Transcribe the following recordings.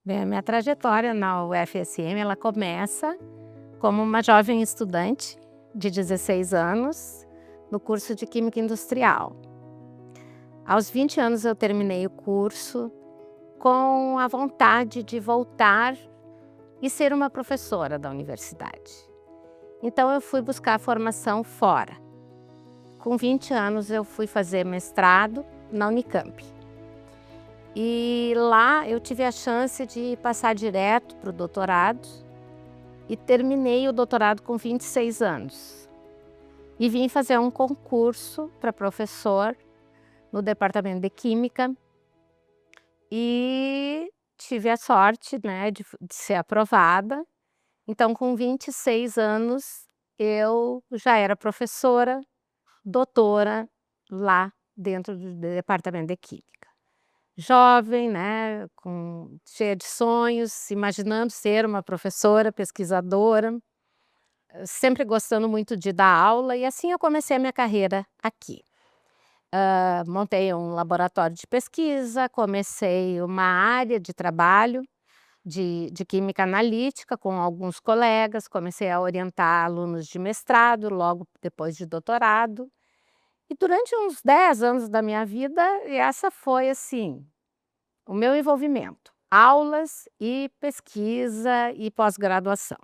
Bem, a minha trajetória na UFSM, ela começa como uma jovem estudante de 16 anos, no curso de Química Industrial. Aos 20 anos eu terminei o curso com a vontade de voltar e ser uma professora da universidade. Então eu fui buscar formação fora. Com 20 anos eu fui fazer mestrado na Unicamp. E lá eu tive a chance de passar direto para o doutorado e terminei o doutorado com 26 anos. E vim fazer um concurso para professor no departamento de Química e tive a sorte, né, de ser aprovada. Então, com 26 anos, eu já era professora, doutora lá dentro do departamento de Química. Jovem, né, cheia de sonhos, imaginando ser uma professora, pesquisadora, sempre gostando muito de dar aula, e assim eu comecei a minha carreira aqui. Montei um laboratório de pesquisa, comecei uma área de trabalho de química analítica com alguns colegas, comecei a orientar alunos de mestrado, logo depois de doutorado. E durante uns 10 anos da minha vida, essa foi assim o meu envolvimento, aulas e pesquisa e pós-graduação.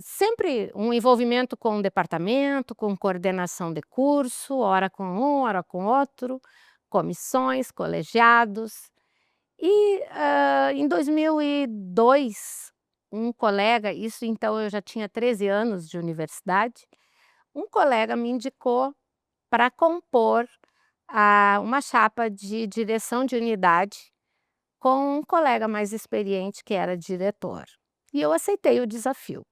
Sempre um envolvimento com o departamento, com coordenação de curso, ora com um, ora com outro, comissões, colegiados. E, em 2002, um colega, isso então eu já tinha 13 anos de universidade, um colega me indicou para compor uma chapa de direção de unidade com um colega mais experiente que era diretor. E eu aceitei o desafio.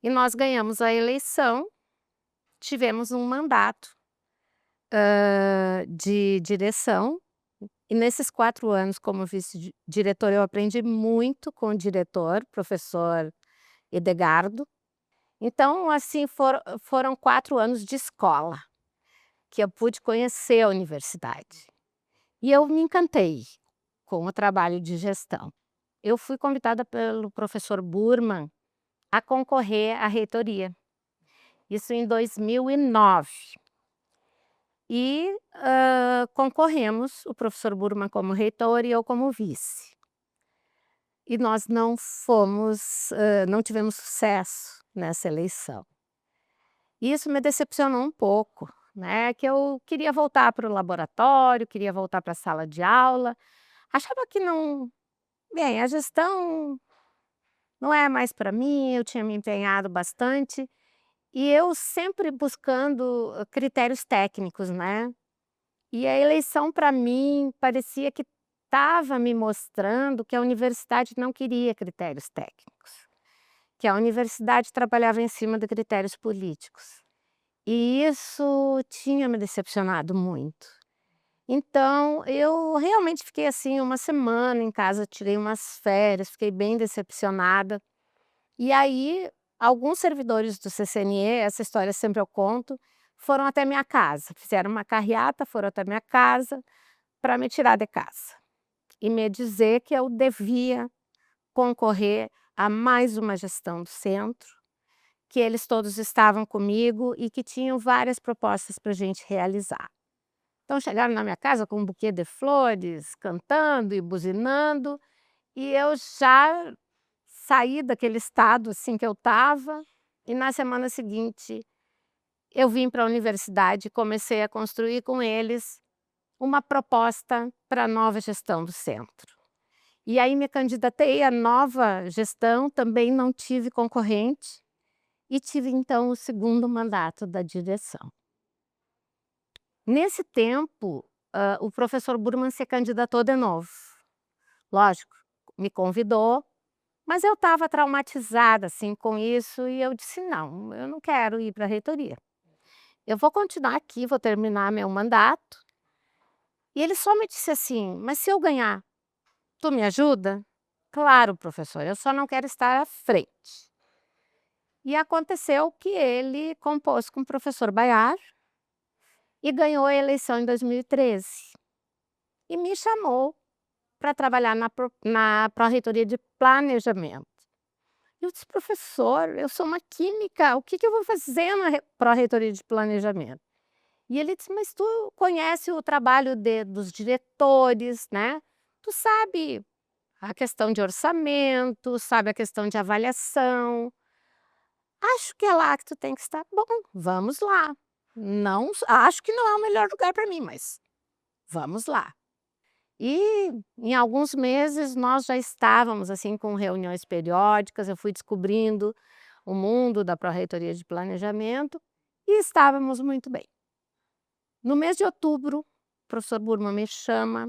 E nós ganhamos a eleição, tivemos um mandato, de direção, e nesses 4 anos como vice-diretor eu aprendi muito com o diretor, professor Edegardo. Então, assim, foram 4 anos de escola, que eu pude conhecer a universidade. E eu me encantei com o trabalho de gestão. Eu fui convidada pelo professor Burman a concorrer à reitoria, isso em 2009. E, concorremos, o professor Burman como reitor e eu como vice. E nós não tivemos sucesso nessa eleição. E isso me decepcionou um pouco, né, que eu queria voltar para o laboratório, queria voltar para a sala de aula, achava que não bem, a gestão não é mais para mim, eu tinha me empenhado bastante, e eu sempre buscando critérios técnicos, né. E a eleição para mim parecia que estava me mostrando que a universidade não queria critérios técnicos, que a universidade trabalhava em cima de critérios políticos. E isso tinha me decepcionado muito. Então eu realmente fiquei, assim, uma semana em casa, tirei umas férias, fiquei bem decepcionada. E aí, alguns servidores do CCNE, essa história sempre eu conto, foram até minha casa, fizeram uma carreata, foram até minha casa para me tirar de casa e me dizer que eu devia concorrer a mais uma gestão do centro, que eles todos estavam comigo e que tinham várias propostas para a gente realizar. Então chegaram na minha casa com um buquê de flores, cantando e buzinando, e eu já saí daquele estado, assim, que eu estava, e na semana seguinte eu vim para a universidade e comecei a construir com eles uma proposta para a nova gestão do centro. E aí me candidatei à nova gestão, também não tive concorrente, e tive então o segundo mandato da direção. Nesse tempo, o professor Burman se candidatou de novo. Lógico, me convidou, mas eu estava traumatizada, assim, com isso e eu disse: "Não, eu não quero ir para a reitoria. Eu vou continuar aqui, vou terminar meu mandato". E ele só me disse assim: "Mas se eu ganhar, tu me ajuda?". "Claro, professor, eu só não quero estar à frente". E aconteceu que ele compôs com o professor Baiar e ganhou a eleição em 2013. E me chamou para trabalhar na Pró-Reitoria de Planejamento. Eu disse: "Professor, eu sou uma química, o que que eu vou fazer na Pró-Reitoria de Planejamento?". E ele disse: "Mas tu conhece o trabalho dos diretores, né, tu sabe a questão de orçamento, sabe a questão de avaliação, acho que é lá que tu tem que estar". "Bom, vamos lá, não acho que não é o melhor lugar para mim, mas vamos lá". E em alguns meses nós já estávamos, assim, com reuniões periódicas, eu fui descobrindo o mundo da Pró-Reitoria de Planejamento e estávamos muito bem. No mês de outubro, o professor Burman me chama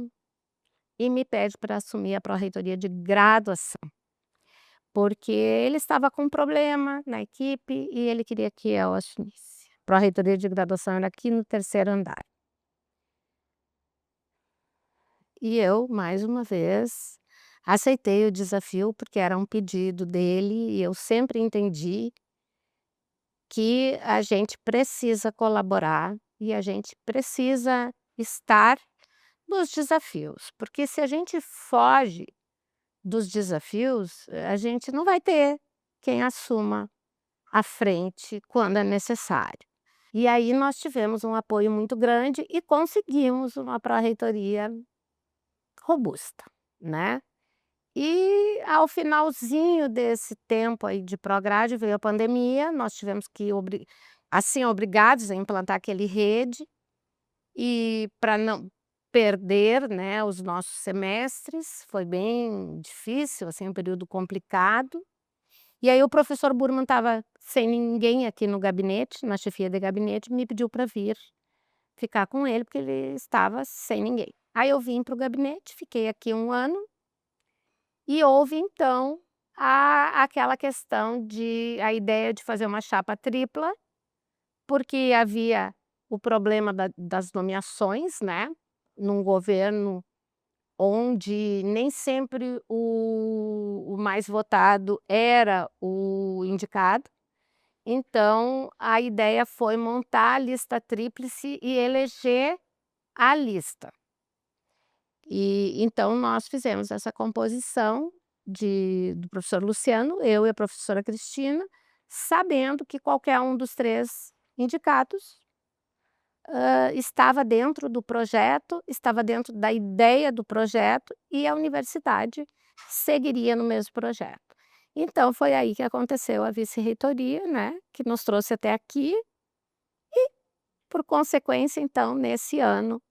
e me pede para assumir a Pró-Reitoria de Graduação, porque ele estava com um problema na equipe e ele queria que eu assumisse. Pró-Reitoria de Graduação era aqui no terceiro andar. E eu, mais uma vez, aceitei o desafio, porque era um pedido dele e eu sempre entendi que a gente precisa colaborar e a gente precisa estar nos desafios, porque se a gente foge dos desafios, a gente não vai ter quem assuma a frente quando é necessário. E aí nós tivemos um apoio muito grande e conseguimos uma pró-reitoria robusta, né. E ao finalzinho desse tempo aí de pró-grade veio a pandemia, nós tivemos que assim, obrigados a implantar aquele rede, e para não perder, né, os nossos semestres, foi bem difícil, assim, um período complicado. E aí o professor Burman estava sem ninguém aqui no gabinete, na chefia de gabinete, me pediu para vir ficar com ele, porque ele estava sem ninguém. Aí eu vim para o gabinete, fiquei aqui 1 ano, e houve então aquela questão de a ideia de fazer uma chapa tripla, porque havia o problema das nomeações, né, num governo onde nem sempre o mais votado era o indicado. Então a ideia foi montar a lista tríplice e eleger a lista. E então nós fizemos essa composição do professor Luciano, eu e a professora Cristina, sabendo que qualquer um dos 3 indicados, estava dentro do projeto, estava dentro da ideia do projeto e a universidade seguiria no mesmo projeto. Então foi aí que aconteceu a vice-reitoria, né, que nos trouxe até aqui, por consequência então nesse ano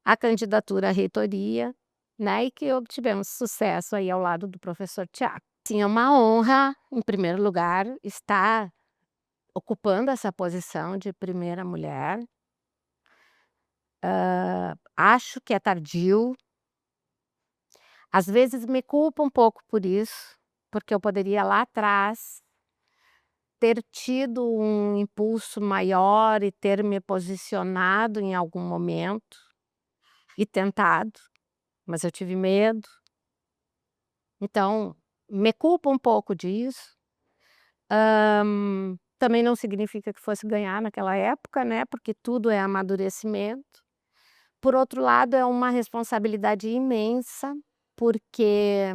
a candidatura à reitoria, né, e que obtivemos sucesso aí ao lado do professor Tiago. Sim, é uma honra, em primeiro lugar, estar ocupando essa posição de primeira mulher. Acho que é tardio, às vezes me culpo um pouco por isso, porque eu poderia lá atrás ter tido um impulso maior e ter me posicionado em algum momento e tentado, mas eu tive medo. Então, me culpo um pouco disso. Também não significa que fosse ganhar naquela época, né, porque tudo é amadurecimento. Por outro lado, é uma responsabilidade imensa, porque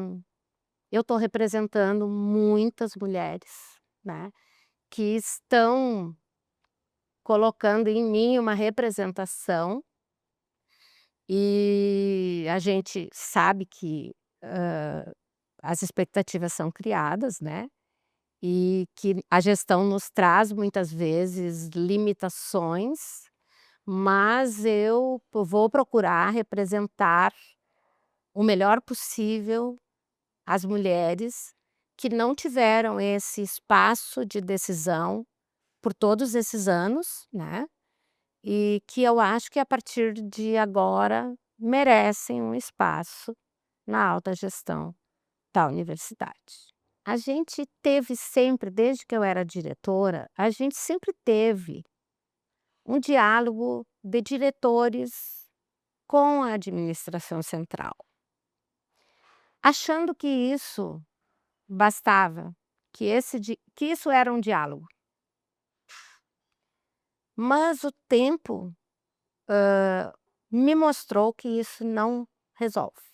eu estou representando muitas mulheres, né, que estão colocando em mim uma representação, e a gente sabe que, as expectativas são criadas, né. E que a gestão nos traz muitas vezes limitações, mas eu vou procurar representar o melhor possível as mulheres que não tiveram esse espaço de decisão por todos esses anos, né, e que eu acho que a partir de agora merecem um espaço na alta gestão da universidade. A gente teve sempre, desde que eu era diretora, a gente sempre teve um diálogo de diretores com a administração central, achando que isso bastava, que isso era um diálogo. Mas o tempo, me mostrou que isso não resolve.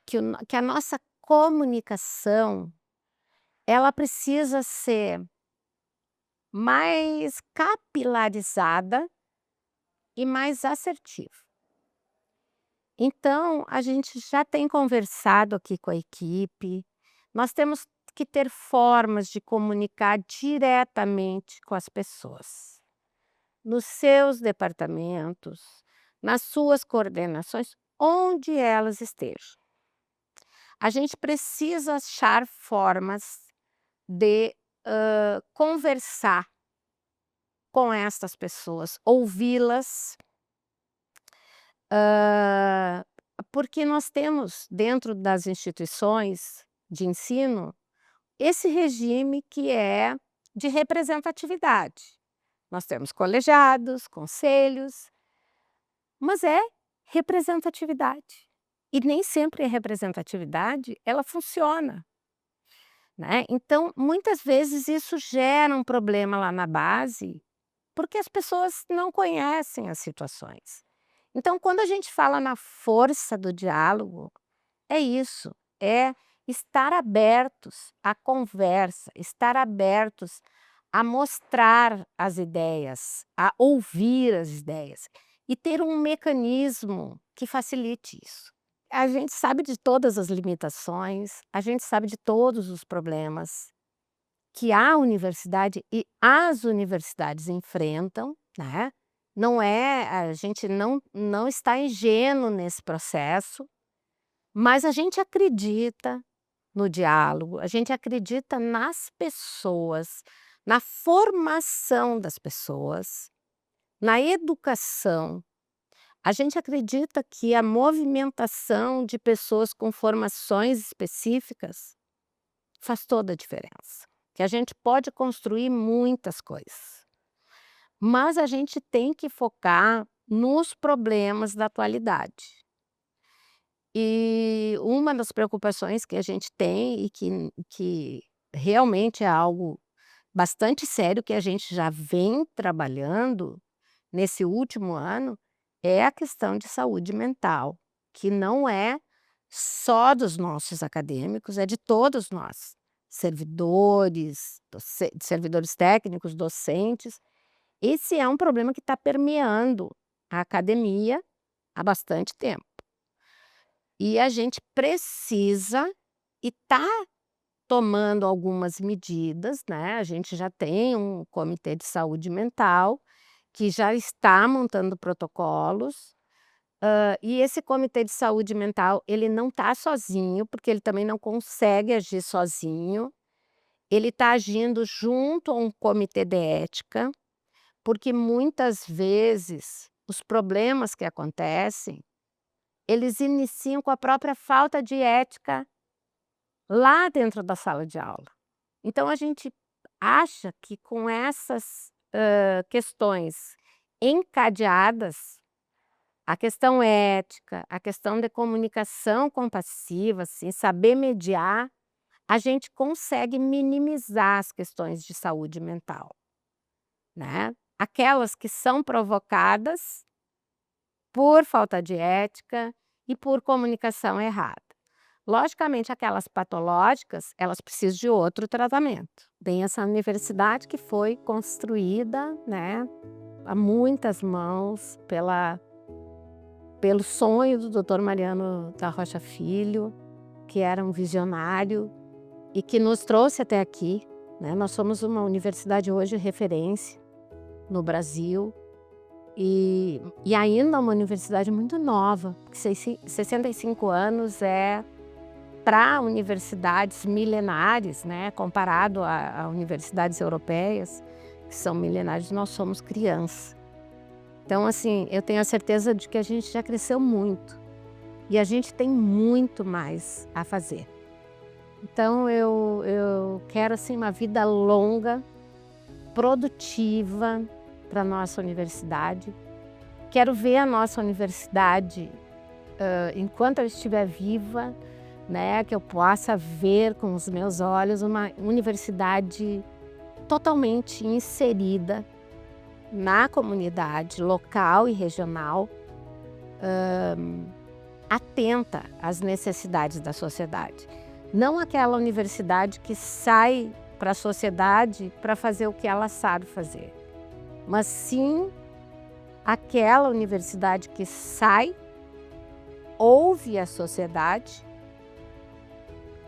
que a nossa comunicação, ela precisa ser mais capilarizada e mais assertiva. Então, a gente já tem conversado aqui com a equipe, nós temos que ter formas de comunicar diretamente com as pessoas, nos seus departamentos, nas suas coordenações, onde elas estejam. A gente precisa achar formas de conversar com estas pessoas, ouvi-las, porque nós temos dentro das instituições de ensino esse regime que é de representatividade. Nós temos colegiados, conselhos, mas é representatividade. E nem sempre a representatividade ela funciona, né. Então, muitas vezes isso gera um problema lá na base, porque as pessoas não conhecem as situações. Então, quando a gente fala na força do diálogo, é isso, é estar abertos à conversa, estar abertos a mostrar as ideias, a ouvir as ideias e ter um mecanismo que facilite isso. A gente sabe de todas as limitações, a gente sabe de todos os problemas que a universidade e as universidades enfrentam, né. Não é a gente não está ingênuo nesse processo, mas a gente acredita no diálogo, a gente acredita nas pessoas, na formação das pessoas, na educação. A gente acredita que a movimentação de pessoas com formações específicas faz toda a diferença, que a gente pode construir muitas coisas, mas a gente tem que focar nos problemas da atualidade. E uma das preocupações que a gente tem e que realmente é algo bastante sério que a gente já vem trabalhando nesse último ano, é a questão de saúde mental, que não é só dos nossos acadêmicos, é de todos nós, servidores, servidores técnicos, docentes. Esse é um problema que está permeando a academia há bastante tempo. E a gente precisa e está tomando algumas medidas, né, a gente já tem um comitê de saúde mental, que já está montando protocolos, e esse comitê de saúde mental, ele não está sozinho, porque ele também não consegue agir sozinho, ele está agindo junto a um comitê de ética, porque muitas vezes os problemas que acontecem, eles iniciam com a própria falta de ética lá dentro da sala de aula. Então a gente acha que com essas, questões encadeadas, a questão ética, a questão de comunicação compassiva, assim, saber mediar, a gente consegue minimizar as questões de saúde mental, né. Aquelas que são provocadas por falta de ética e por comunicação errada. Logicamente, aquelas patológicas, elas precisam de outro tratamento. Tem essa universidade que foi construída, né, a muitas mãos pelo sonho do doutor Mariano da Rocha Filho, que era um visionário e que nos trouxe até aqui, né. Nós somos uma universidade hoje referência no Brasil e ainda uma universidade muito nova, porque 65 anos é para universidades milenares, né, comparado a universidades europeias, que são milenares, nós somos criança. Então, assim, eu tenho a certeza de que a gente já cresceu muito e a gente tem muito mais a fazer. Então eu quero, assim, uma vida longa, produtiva para a nossa universidade. Quero ver a nossa universidade, enquanto eu estiver viva, né, que eu possa ver com os meus olhos uma universidade totalmente inserida na comunidade local e regional, atenta às necessidades da sociedade. Não aquela universidade que sai para a sociedade para fazer o que ela sabe fazer, mas sim aquela universidade que sai, ouve a sociedade,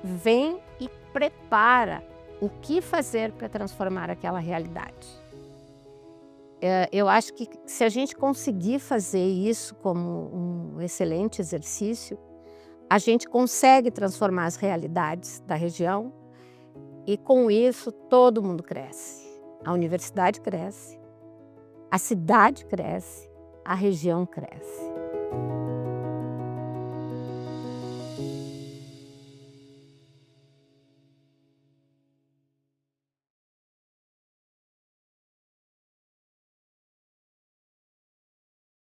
vem e prepara o que fazer para transformar aquela realidade. Eu acho que se a gente conseguir fazer isso como um excelente exercício, a gente consegue transformar as realidades da região e com isso todo mundo cresce. A universidade cresce, a cidade cresce, a região cresce.